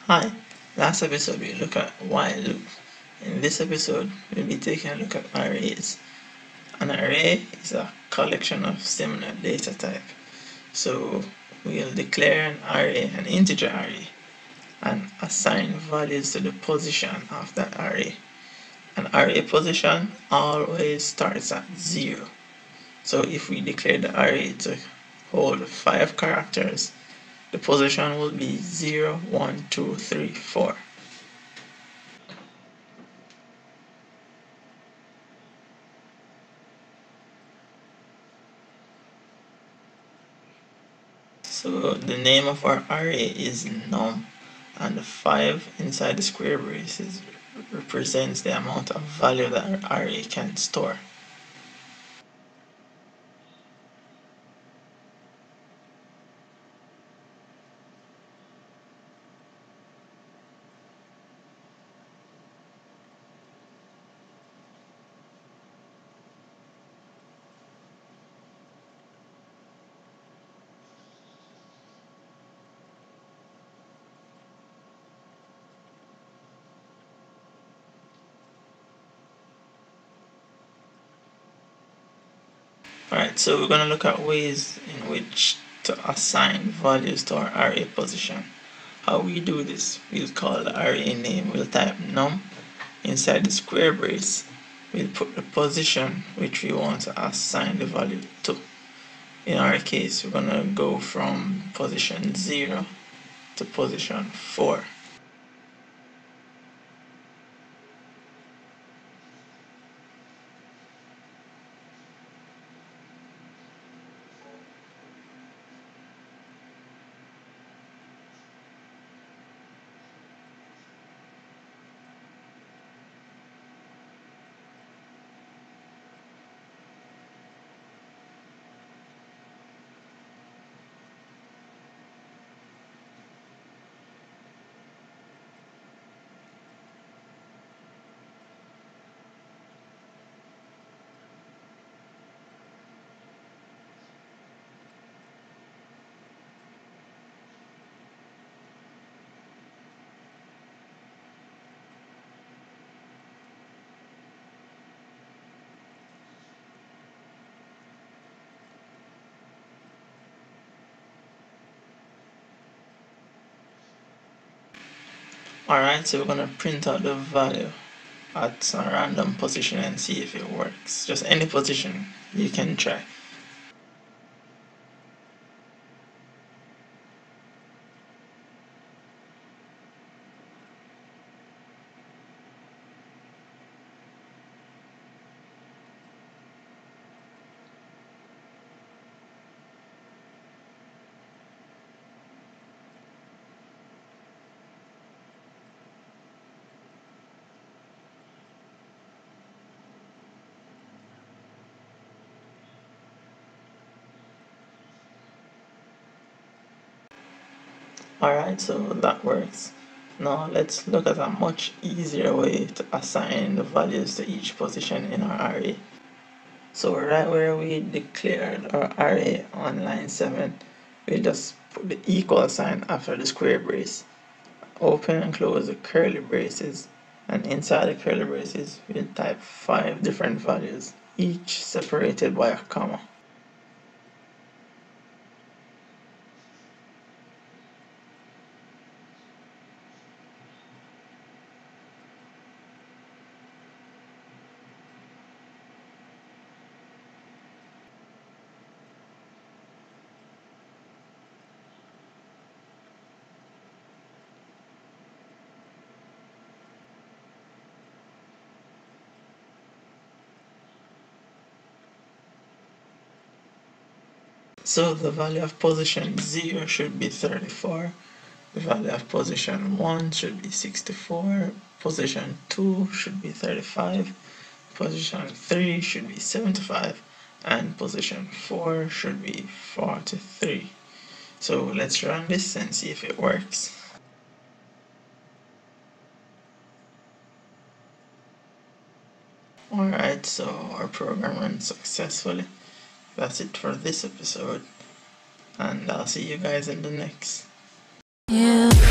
Hi, last episode we looked at while loop. In this episode, we'll be taking a look at arrays. An array is a collection of similar data type. So we'll declare an array, an integer array, and assign values to the position of that array. An array position always starts at 0. So if we declare the array to hold 5 characters, the position will be 0, 1, 2, 3, 4. So the name of our array is num, and the 5 inside the square braces represents the amount of value that our array can store. Alright, so we're going to look at ways in which to assign values to our array position. How we do this, we'll call the array name, we'll type num. Inside the square brace, we'll put the position which we want to assign the value to. In our case, we're going to go from position 0 to position 4. Alright, so we're going to print out the value at a random position and see if it works. Just any position you can try. Alright, so that works. Now let's look at a much easier way to assign the values to each position in our array. So right where we declared our array on line 7, we just put the equal sign after the square brace. Open and close the curly braces, and inside the curly braces we'll type 5 different values, each separated by a comma. So the value of position 0 should be 34, the value of position 1 should be 64, position 2 should be 35, position 3 should be 75, and position 4 should be 43. So let's run this and see if it works. Alright, so our program ran successfully. That's it for this episode, and I'll see you guys in the next. Yeah.